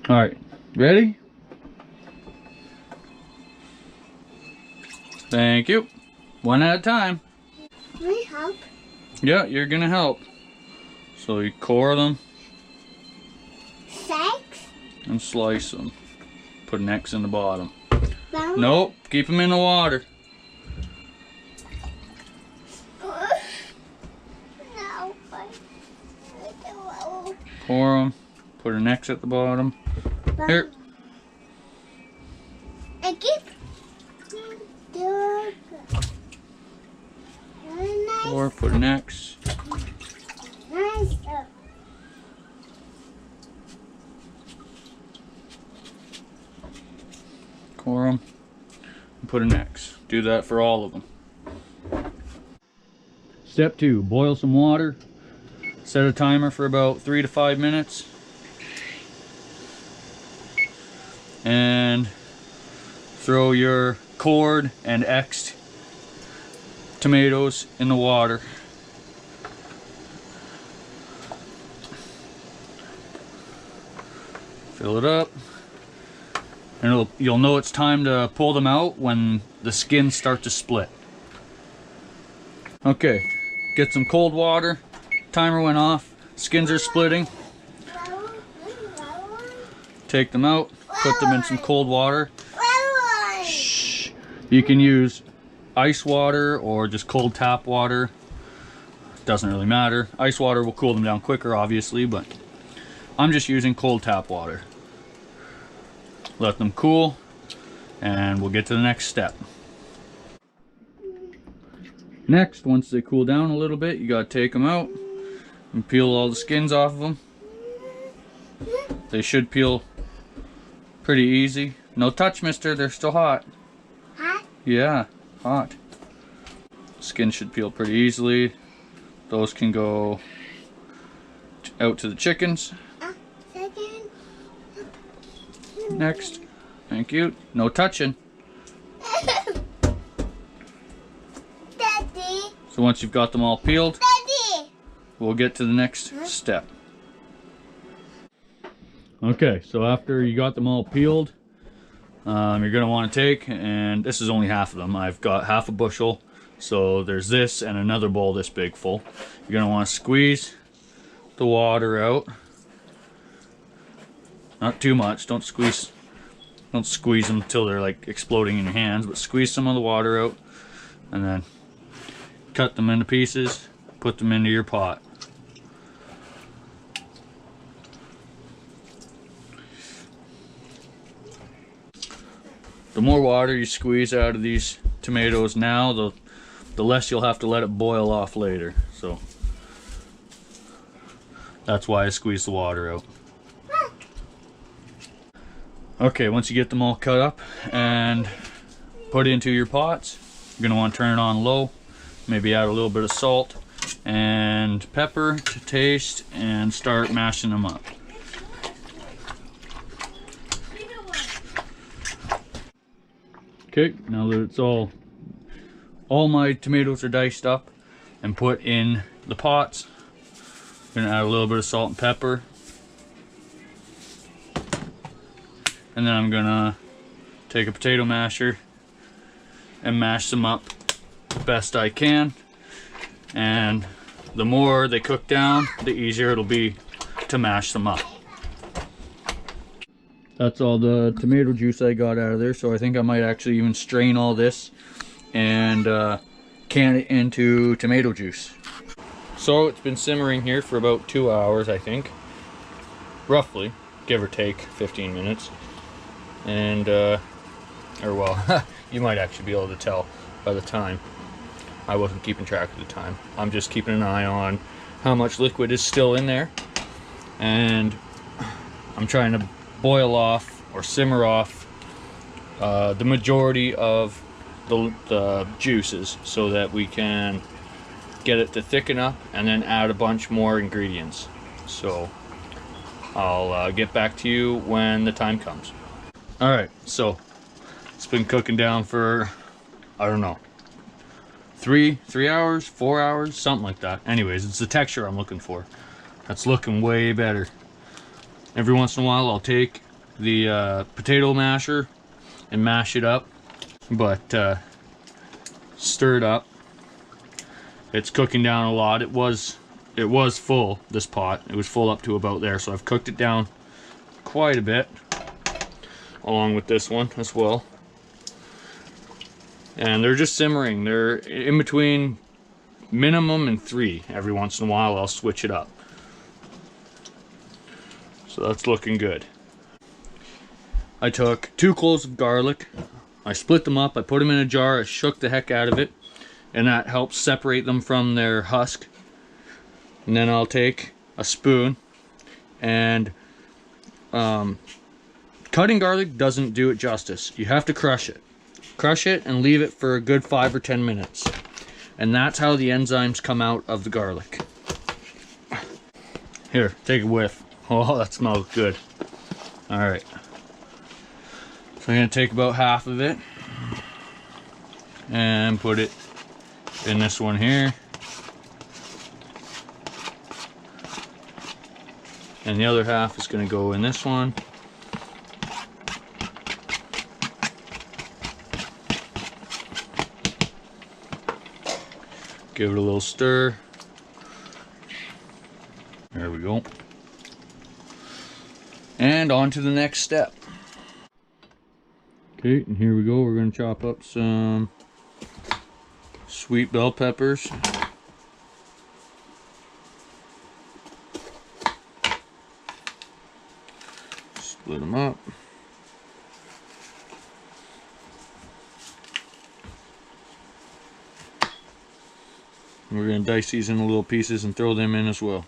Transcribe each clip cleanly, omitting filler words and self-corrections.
All right, ready? Thank you. One at a time. Can I help? Yeah, you're gonna help. So you core them. Six? And slice them. Put an X in the bottom. Brown? Nope, keep them in the water. No. Pour them. Put an X at the bottom. Brown. Here. I keep doing nice. Pour, put an X. Nice. Core them. And put an X. Do that for all of them. Step 2. Boil some water. Set a timer for about 3 to 5 minutes. And throw your cored and X'd tomatoes in the water. Fill it up. And you'll know it's time to pull them out when the skins start to split. Okay, get some cold water. Timer went off. Skins are splitting. Take them out. Put them in some cold water. Shh. You can use ice water or just cold tap water. Doesn't really matter. Ice water will cool them down quicker, obviously, but I'm just using cold tap water. Let them cool, and we'll get to the next step. Next, once they cool down a little bit, you gotta take them out and peel all the skins off of them. They should peel pretty easy. No touch, mister, they're still hot. Hot? Yeah, hot. Skin should peel pretty easily. Those can go out to the chickens. Second. Next. Thank you. No touching. Daddy. So once you've got them all peeled, Daddy. we'll get to the next step. Okay, so after you got them all peeled, you're going to want to take, and this is only half of them. I've got half a bushel, so there's this and another bowl this big full. You're going to want to squeeze the water out. Not too much. Don't squeeze them until they're like exploding in your hands, but squeeze some of the water out and then cut them into pieces, put them into your pot. The more water you squeeze out of these tomatoes now, the less you'll have to let it boil off later. So that's why I squeeze the water out. Okay, once you get them all cut up and put into your pots, you're going to want to turn it on low. Maybe add a little bit of salt and pepper to taste and start mashing them up. Okay, now that it's all my tomatoes are diced up and put in the pots, I'm gonna add a little bit of salt and pepper, and then I'm gonna take a potato masher and mash them up the best I can. And the more they cook down, the easier it'll be to mash them up. That's all the tomato juice I got out of there, so I think I might actually even strain all this and can it into tomato juice. So it's been simmering here for about 2 hours, I think. Roughly, give or take 15 minutes. And, or well, you might actually be able to tell by the time. I wasn't keeping track of the time. I'm just keeping an eye on how much liquid is still in there. And I'm trying to boil off or simmer off the majority of the juices so that we can get it to thicken up and then add a bunch more ingredients. So I'll get back to you when the time comes. Alright, so it's been cooking down for, I don't know, 3 hours, 4 hours, something like that. Anyways, it's the texture I'm looking for. That's looking way better. Every once in a while I'll take the potato masher and mash it up, but stir it up. It's cooking down a lot. It was full, this pot. It was full up to about there, so I've cooked it down quite a bit, along with this one as well. And they're just simmering. They're in between minimum and 3. Every once in a while I'll switch it up. So that's looking good. I took 2 cloves of garlic. I split them up, I put them in a jar, I shook the heck out of it, and that helps separate them from their husk. And then I'll take a spoon, and cutting garlic doesn't do it justice. You have to crush it. Crush it and leave it for a good 5 or 10 minutes. And that's how the enzymes come out of the garlic. Here, take a whiff. Oh, that smells good. Alright. So I'm going to take about half of it and put it in this one here. And the other half is going to go in this one. Give it a little stir. There we go. And on to the next step. Okay, and here we go. We're going to chop up some sweet bell peppers. Split them up. We're going to dice these into little pieces and throw them in as well.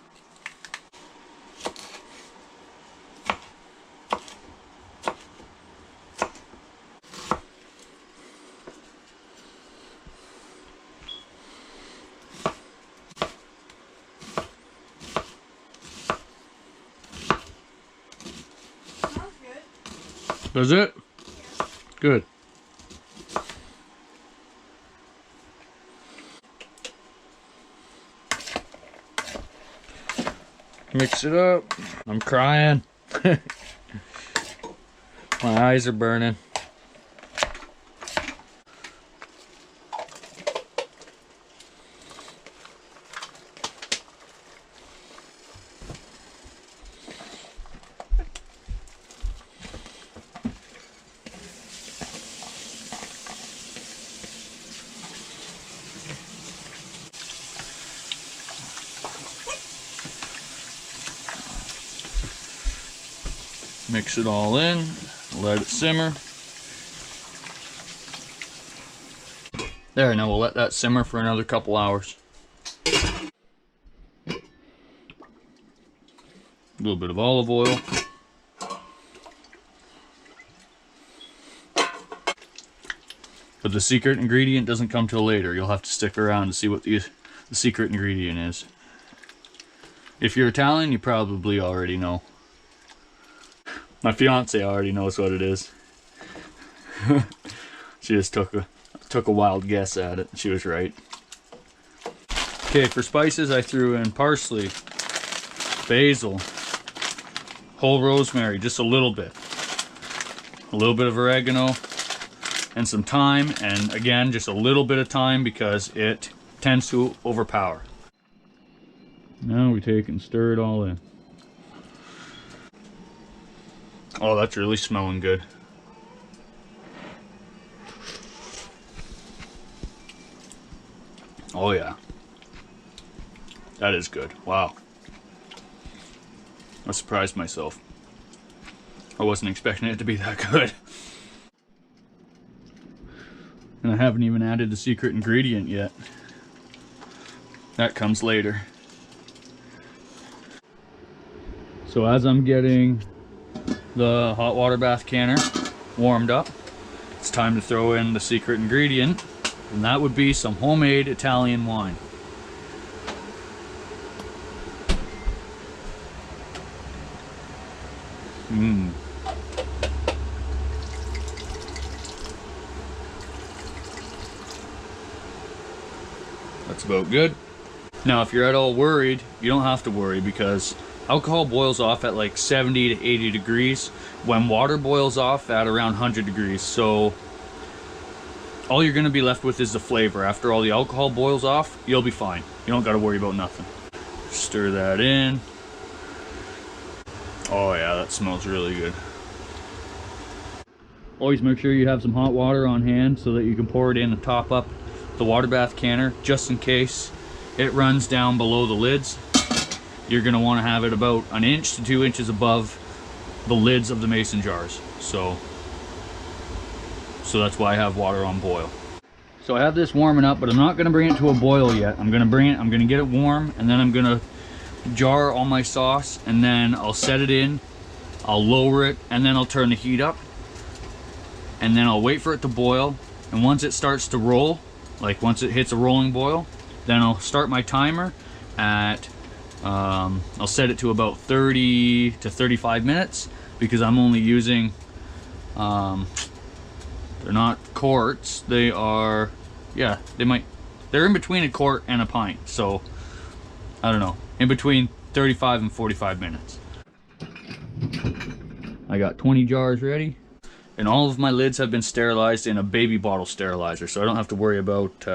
Does it? Yeah. Good. Mix it up. I'm crying. My eyes are burning. Mix it all in, let it simmer. There, now we'll let that simmer for another couple hours. A little bit of olive oil. But the secret ingredient doesn't come till later. You'll have to stick around to see what the secret ingredient is. If you're Italian, you probably already know. My fiance already knows what it is. She just took a wild guess at it. She was right. Okay, for spices I threw in parsley, basil, whole rosemary, just a little bit of oregano, and some thyme, and again just a little bit of thyme because it tends to overpower. Now we take and stir it all in. Oh, that's really smelling good. Oh yeah. That is good. Wow. I surprised myself. I wasn't expecting it to be that good. And I haven't even added the secret ingredient yet. That comes later. So as I'm getting the hot water bath canner warmed up, it's time to throw in the secret ingredient, and that would be some homemade Italian wine. That's about good. Now if you're at all worried, you don't have to worry because alcohol boils off at like 70 to 80 degrees when water boils off at around 100 degrees. So all you're going to be left with is the flavor. After all the alcohol boils off, you'll be fine. You don't got to worry about nothing. Stir that in. Oh yeah, that smells really good. Always make sure you have some hot water on hand so that you can pour it in and top up the water bath canner, just in case it runs down below the lids. You're going to want to have it about 1 inch to 2 inches above the lids of the mason jars. So that's why I have water on boil. So I have this warming up, but I'm not going to bring it to a boil yet. I'm going to get it warm, and then I'm going to jar all my sauce, and then I'll set it in, I'll lower it, and then I'll turn the heat up, and then I'll wait for it to boil. And once it starts to roll, like once it hits a rolling boil, then I'll start my timer at I'll set it to about 30 to 35 minutes, because I'm only using they're not quarts, they are, yeah, they're in between a quart and a pint, so I don't know, in between 35 and 45 minutes. I got 20 jars ready, and all of my lids have been sterilized in a baby bottle sterilizer, so I don't have to worry about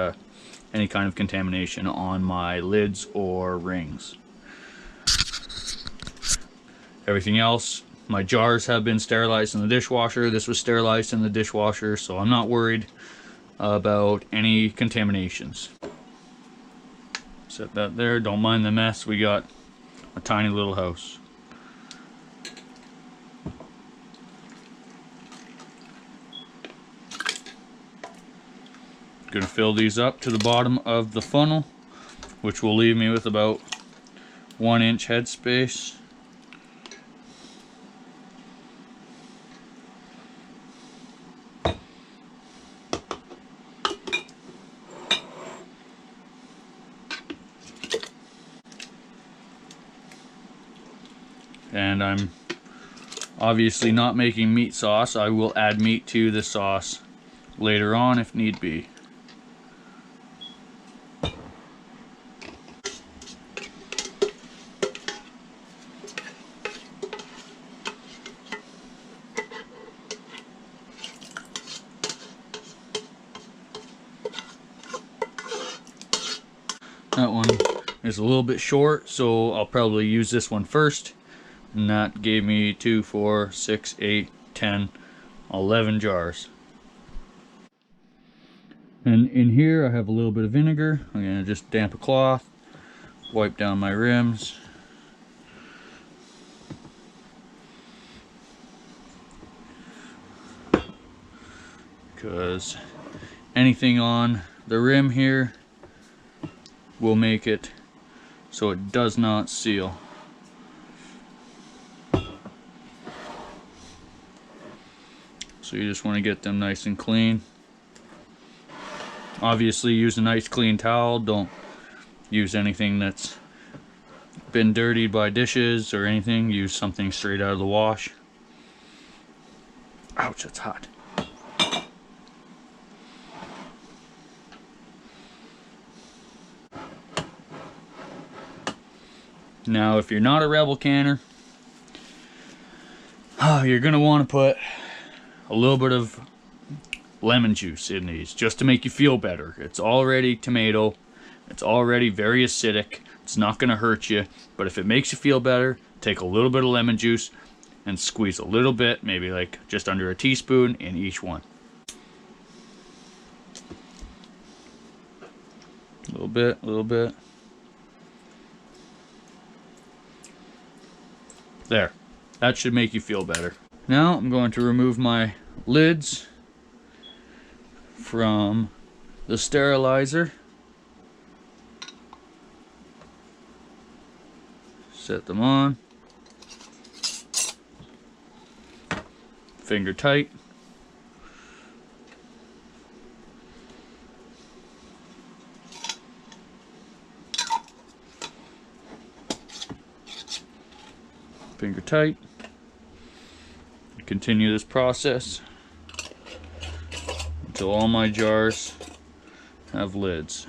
any kind of contamination on my lids or rings. Everything else, my jars have been sterilized in the dishwasher. This was sterilized in the dishwasher, so I'm not worried about any contaminations. Set that there, don't mind the mess. We got a tiny little house. Gonna fill these up to the bottom of the funnel, which will leave me with about 1 inch headspace. And I'm obviously not making meat sauce. I will add meat to the sauce later on if need be. That one is a little bit short, so I'll probably use this one first. And that gave me 2, 4, 6, 8, 10, 11 jars. And in here I have a little bit of vinegar. I'm going to just damp a cloth, wipe down my rims. Because anything on the rim here will make it so it does not seal. So you just want to get them nice and clean. Obviously use a nice clean towel. Don't use anything that's been dirtied by dishes or anything. Use something straight out of the wash. Ouch, that's hot. Now if you're not a Rebel canner, you're going to want to put a little bit of lemon juice in these just to make you feel better. It's already tomato, it's already very acidic, it's not going to hurt you, but if it makes you feel better, take a little bit of lemon juice and squeeze a little bit, maybe like just under a teaspoon in each one. A little bit, a little bit. There, that should make you feel better. Now I'm going to remove my lids from the sterilizer. Set them on. Finger tight. Finger tight. Continue this process until all my jars have lids.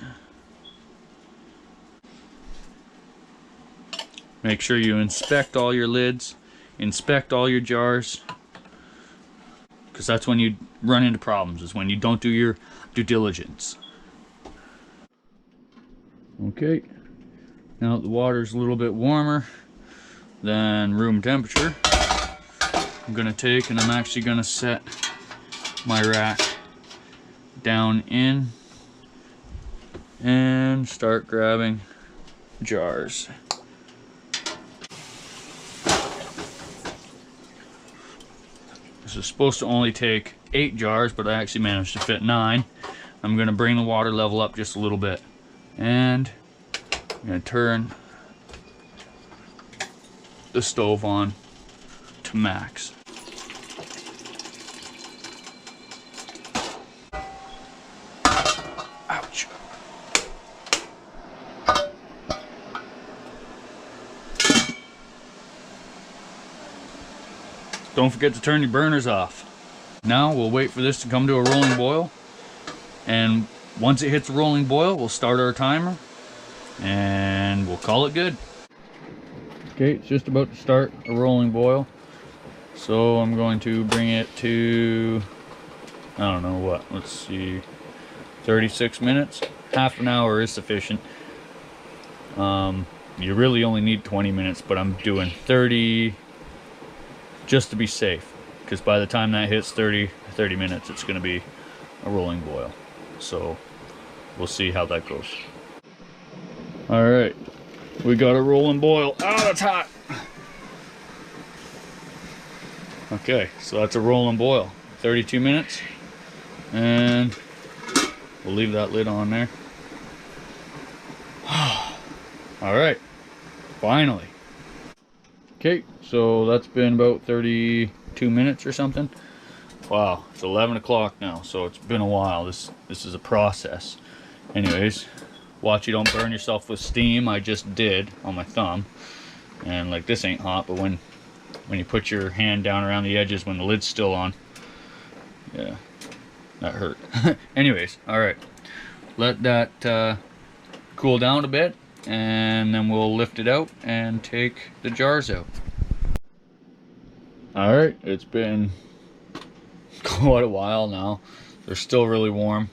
Make sure you inspect all your lids, inspect all your jars, because that's when you run into problems, is when you don't do your due diligence. Okay, now that the water's a little bit warmer than room temperature, I'm gonna take and I'm actually gonna set my rack down in and start grabbing jars. This is supposed to only take 8 jars, but I actually managed to fit 9. I'm gonna bring the water level up just a little bit, and I'm gonna turn the stove on to max. Ouch. Don't forget to turn your burners off. Now we'll wait for this to come to a rolling boil, and once it hits a rolling boil, we'll start our timer and we'll call it good. Okay, it's just about to start a rolling boil, so I'm going to bring it to, I don't know what, let's see, 36 minutes. Half an hour is sufficient. You really only need 20 minutes, but I'm doing 30 just to be safe, because by the time that hits 30 minutes, it's going to be a rolling boil. So we'll see how that goes. All right, we got a rolling boil. Oh, that's hot. Okay, so that's a rolling boil. 32 minutes, and we'll leave that lid on there. All right, finally. Okay, so that's been about 32 minutes or something. Wow, it's 11 o'clock now, so it's been a while. This is a process. Anyways, watch you don't burn yourself with steam. I just did on my thumb, and like, this ain't hot, but when you put your hand down around the edges when the lid's still on, yeah, that hurt. Anyways, all right, let that cool down a bit, and then we'll lift it out and take the jars out. All right, it's been quite a while now. They're still really warm,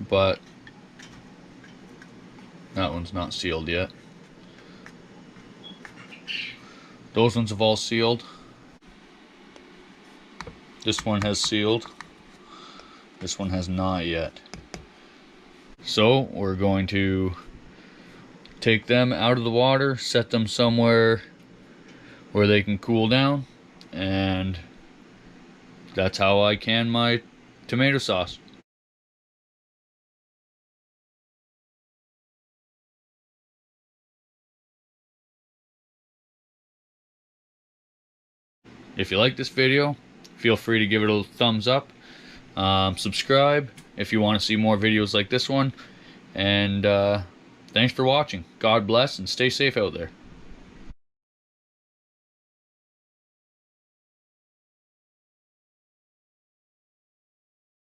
but that one's not sealed yet. Those ones have all sealed. This one has sealed. This one has not yet. So we're going to take them out of the water, set them somewhere where they can cool down, and that's how I can my tomato sauce. If you like this video, feel free to give it a thumbs up. Subscribe if you want to see more videos like this one. And thanks for watching. God bless and stay safe out there.